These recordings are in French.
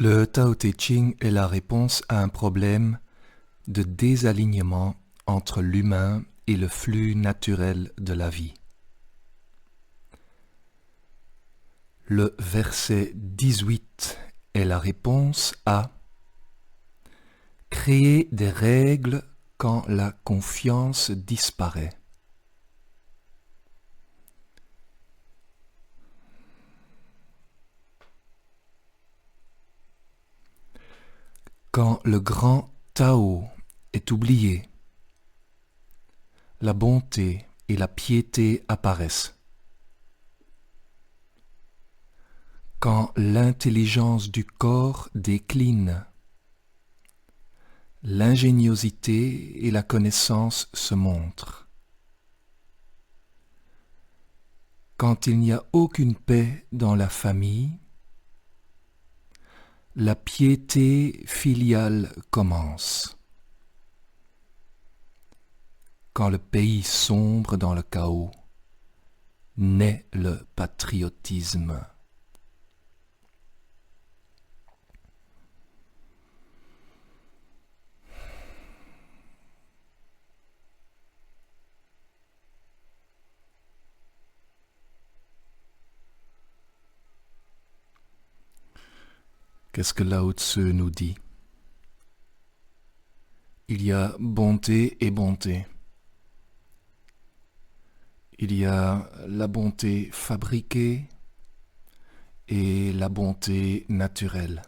Le Tao Te Ching est la réponse à un problème de désalignement entre l'humain et le flux naturel de la vie. Le verset 18 est la réponse à créer des règles quand la confiance disparaît. Quand le grand Tao est oublié, la bonté et la piété apparaissent. Quand l'intelligence du corps décline, l'ingéniosité et la connaissance se montrent. Quand il n'y a aucune paix dans la famille, la piété filiale commence. Quand le pays sombre dans le chaos, naît le patriotisme. Qu'est-ce que Lao Tzu nous dit? Il y a bonté et bonté. Il y a la bonté fabriquée et la bonté naturelle.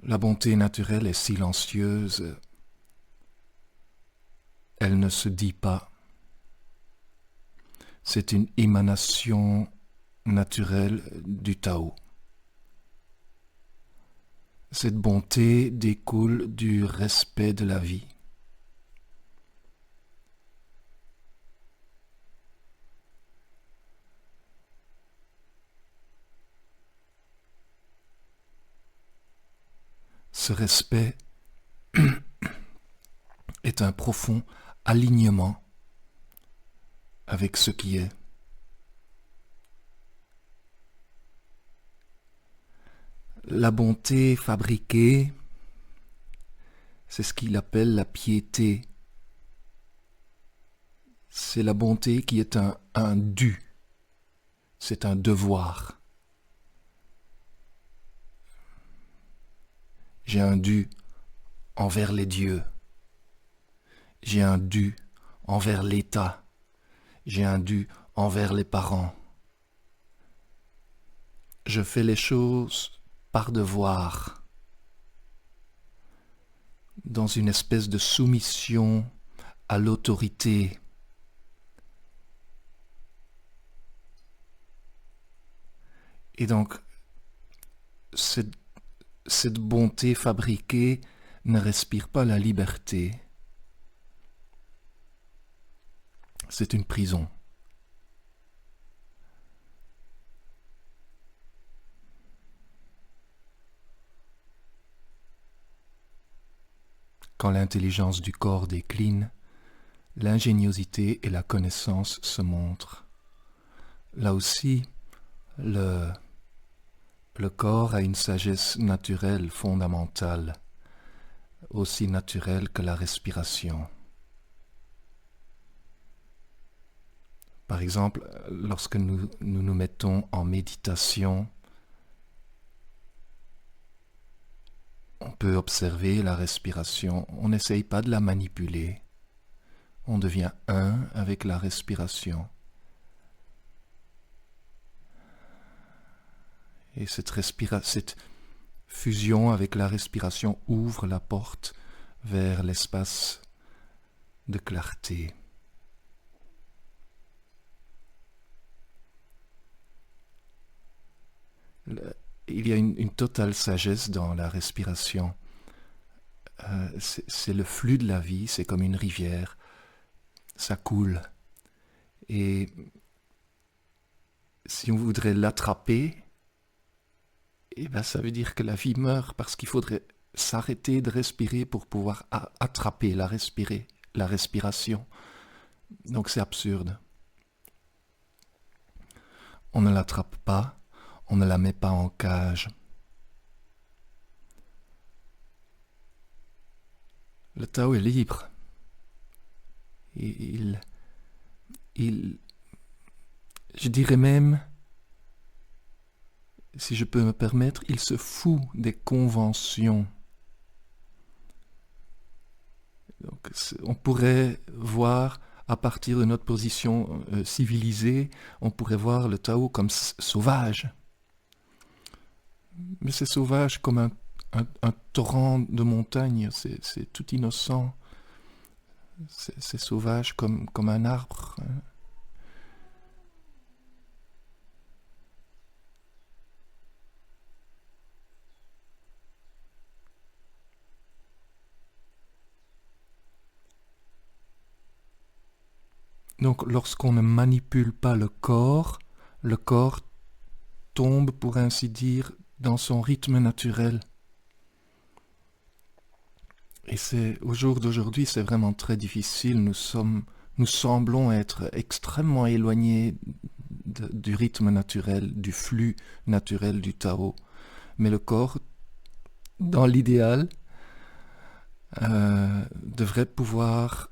La bonté naturelle est silencieuse. Elle ne se dit pas. C'est une émanation naturelle du Tao. Cette bonté découle du respect de la vie. Ce respect est un profond alignement avec ce qui est. La bonté fabriquée, c'est ce qu'il appelle la piété. C'est la bonté qui est un dû, c'est un devoir. J'ai un dû envers les dieux. J'ai un dû envers l'État. J'ai un dû envers les parents. Je fais les choses par devoir, dans une espèce de soumission à l'autorité. Et donc, cette bonté fabriquée ne respire pas la liberté. C'est une prison. Quand l'intelligence du corps décline, l'ingéniosité et la connaissance se montrent. Là aussi, le corps a une sagesse naturelle fondamentale, aussi naturelle que la respiration. Par exemple, lorsque nous mettons en méditation, on peut observer la respiration. On n'essaye pas de la manipuler. On devient un avec la respiration. Et cette fusion avec la respiration ouvre la porte vers l'espace de clarté. Il y a une totale sagesse dans la respiration. C'est le flux de la vie, c'est comme une rivière. Ça coule. Et si on voudrait l'attraper, eh ben ça veut dire que la vie meurt, parce qu'il faudrait s'arrêter de respirer pour pouvoir attraper la respiration. Donc c'est absurde. On ne l'attrape pas, on ne la met pas en cage. Le Tao est libre. Je dirais même, si je peux me permettre, il se fout des conventions. Donc, on pourrait voir, à partir de notre position civilisée, on pourrait voir le Tao comme sauvage. Mais c'est sauvage comme un torrent de montagne, c'est tout innocent. C'est sauvage comme un arbre. Donc lorsqu'on ne manipule pas le corps tombe, pour ainsi dire, dans son rythme naturel. Et au jour d'aujourd'hui, c'est vraiment très difficile. Nous semblons être extrêmement éloignés du rythme naturel, du flux naturel du Tao. Mais le corps, dans l'idéal, devrait pouvoir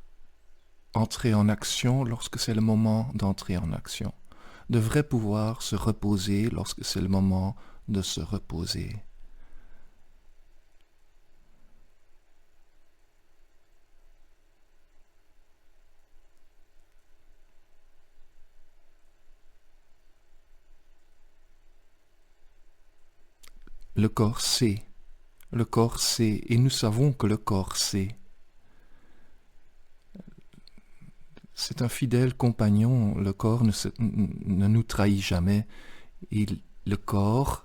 entrer en action lorsque c'est le moment d'entrer en action. Devrait pouvoir se reposer lorsque c'est le moment de se reposer. Le corps sait, et nous savons que le corps sait. C'est un fidèle compagnon, le corps ne nous trahit jamais. Le corps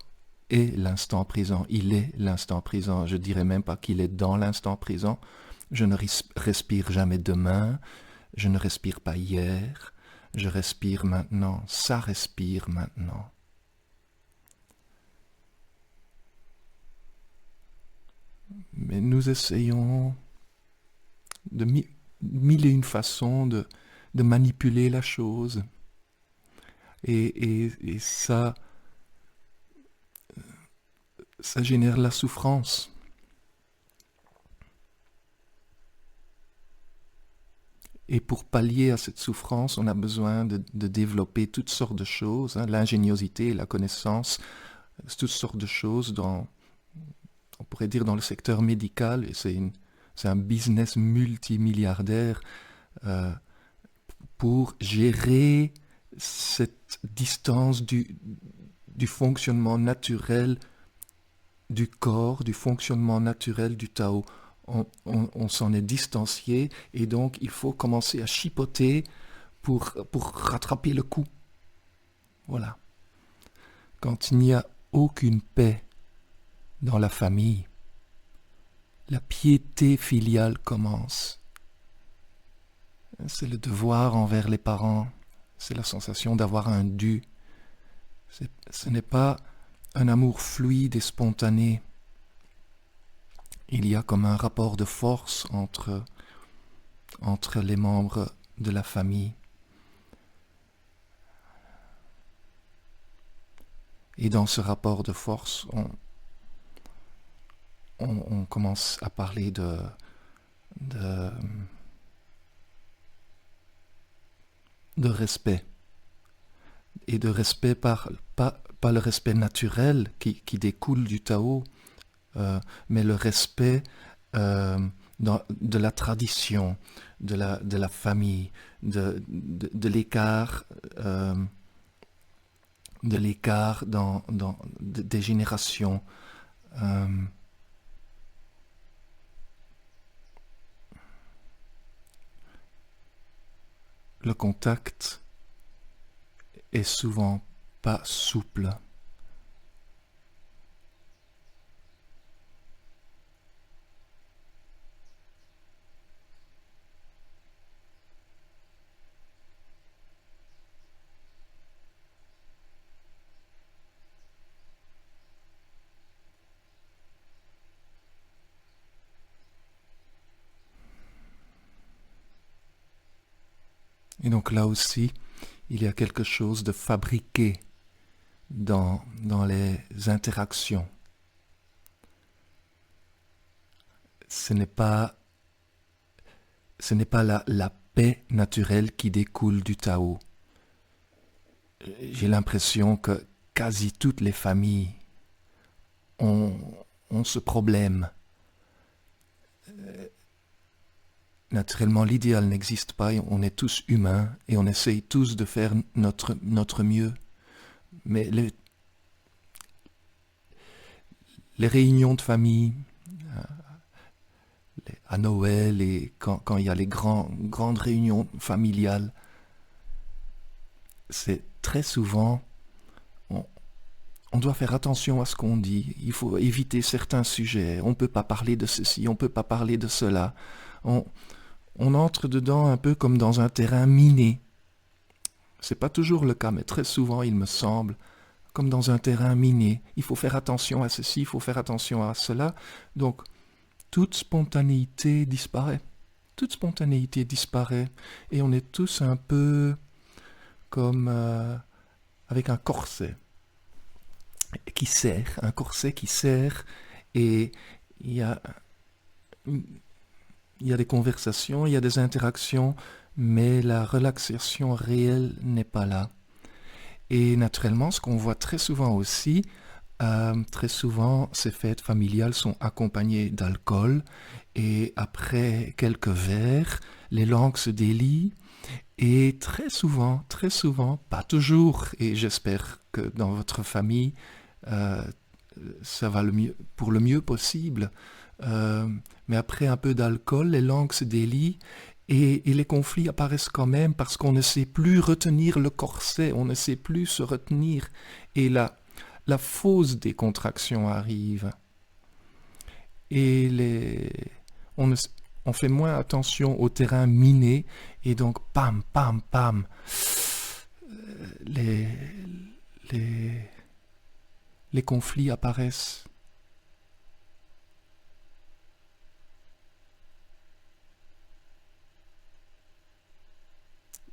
est l'instant présent, il est l'instant présent. Je dirais même pas qu'il est dans l'instant présent. Je ne respire jamais demain, je ne respire pas hier, je respire maintenant, ça respire maintenant. Mais nous essayons de mille et une façons de manipuler la chose. Et ça génère la souffrance. Et pour pallier à cette souffrance, on a besoin de développer toutes sortes de choses, l'ingéniosité, la connaissance, toutes sortes de choses on pourrait dire dans le secteur médical, et c'est un business multimilliardaire pour gérer cette distance du fonctionnement naturel du corps, du fonctionnement naturel du Tao. On s'en est distancié et donc il faut commencer à chipoter pour rattraper le coup. Voilà. Quand il n'y a aucune paix dans la famille, la piété filiale commence. C'est le devoir envers les parents, c'est la sensation d'avoir un dû. Ce n'est pas un amour fluide et spontané. Il y a comme un rapport de force entre les membres de la famille. Et dans ce rapport de force, on commence à parler de respect. Et de respect pas le respect naturel qui découle du Tao, mais le respect de la tradition, de la famille, de l'écart des générations. Le contact est souvent pas souple. Et donc là aussi, il y a quelque chose de fabriqué dans les interactions. Ce n'est pas la paix naturelle qui découle du Tao. J'ai l'impression que quasi toutes les familles ont ce problème. Naturellement, l'idéal n'existe pas, on est tous humains et on essaye tous de faire notre mieux. Mais les réunions de famille, à Noël et quand il y a les grandes réunions familiales, c'est très souvent, on doit faire attention à ce qu'on dit. Il faut éviter certains sujets. On ne peut pas parler de ceci, on ne peut pas parler de cela. On entre dedans un peu comme dans un terrain miné. C'est pas toujours le cas, mais très souvent, il me semble, comme dans un terrain miné. Il faut faire attention à ceci, il faut faire attention à cela. Donc, toute spontanéité disparaît. Toute spontanéité disparaît. Et on est tous un peu comme avec un corset qui serre, un corset qui serre, et il y a des conversations, il y a des interactions, mais la relaxation réelle n'est pas là. Et naturellement, ce qu'on voit très souvent aussi, très souvent, ces fêtes familiales sont accompagnées d'alcool, et après quelques verres, les langues se délient, et très souvent, pas toujours, et j'espère que dans votre famille, ça va pour le mieux possible, mais après un peu d'alcool, les langues se délient et les conflits apparaissent quand même parce qu'on ne sait plus retenir le corset, on ne sait plus se retenir, et la fausse décontraction arrive. Et on fait moins attention au terrain miné, et donc pam, pam, pam, les conflits apparaissent.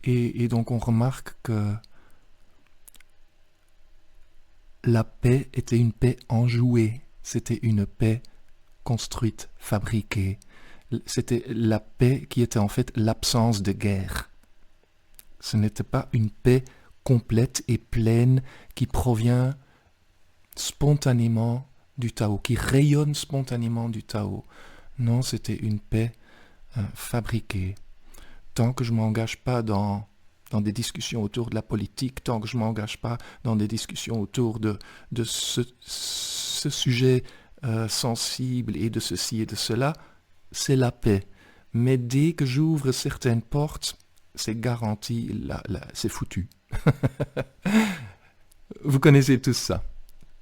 Et donc on remarque que la paix était une paix enjouée, c'était une paix construite, fabriquée. C'était la paix qui était en fait l'absence de guerre. Ce n'était pas une paix complète et pleine qui provient spontanément du Tao, qui rayonne spontanément du Tao. Non, c'était une paix fabriquée. Tant que je ne m'engage pas dans des discussions autour de la politique, tant que je ne m'engage pas dans des discussions autour de ce sujet sensible et de ceci et de cela, c'est la paix. Mais dès que j'ouvre certaines portes, c'est garanti, c'est foutu. Vous connaissez tous ça.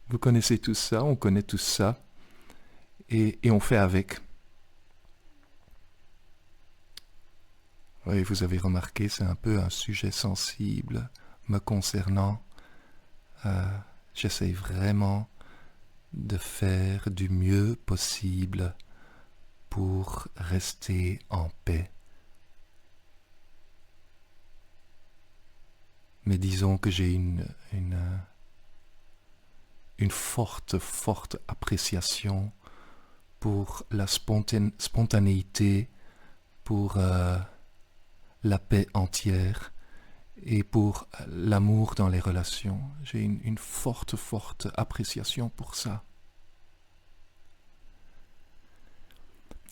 Vous connaissez tout ça, on connaît tout ça, et on fait avec. Oui, vous avez remarqué, c'est un peu un sujet sensible me concernant. J'essaye vraiment de faire du mieux possible pour rester en paix. Mais disons que j'ai une forte appréciation pour la spontanéité, pour la paix entière et pour l'amour dans les relations. J'ai une forte appréciation pour ça.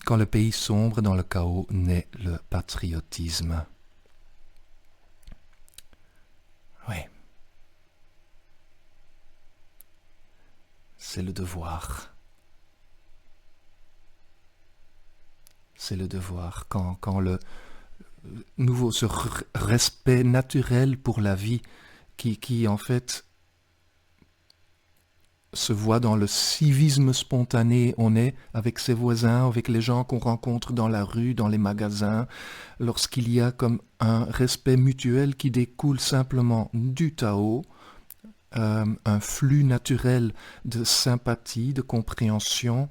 Quand le pays sombre dans le chaos, naît le patriotisme. Oui. C'est le devoir. C'est le devoir. Quand le nouveau, ce respect naturel pour la vie qui en fait se voit dans le civisme spontané. On est avec ses voisins, avec les gens qu'on rencontre dans la rue, dans les magasins, lorsqu'il y a comme un respect mutuel qui découle simplement du Tao, un flux naturel de sympathie, de compréhension,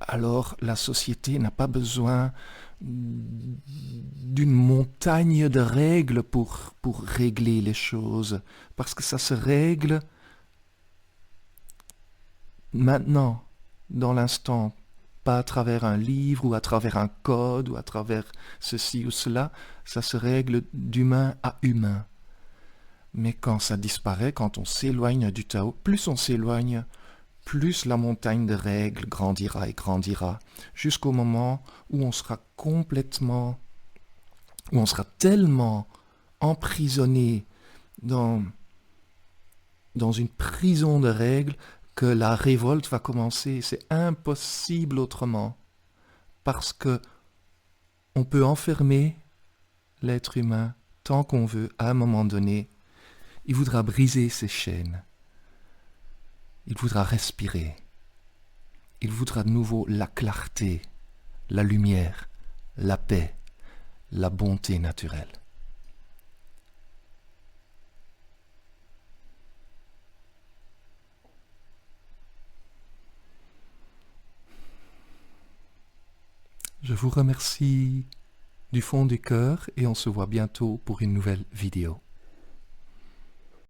alors la société n'a pas besoin d'une montagne de règles pour régler les choses, parce que ça se règle maintenant, dans l'instant, pas à travers un livre ou à travers un code ou à travers ceci ou cela, ça se règle d'humain à humain. Mais quand ça disparaît, quand on s'éloigne du Tao, plus on s'éloigne, plus la montagne de règles grandira et grandira, jusqu'au moment où on sera complètement, où on sera tellement emprisonné dans une prison de règles que la révolte va commencer. C'est impossible autrement, parce que on peut enfermer l'être humain tant qu'on veut. À un moment donné, il voudra briser ses chaînes. Il voudra respirer. Il voudra de nouveau la clarté, la lumière, la paix, la bonté naturelle. Je vous remercie du fond du cœur et on se voit bientôt pour une nouvelle vidéo.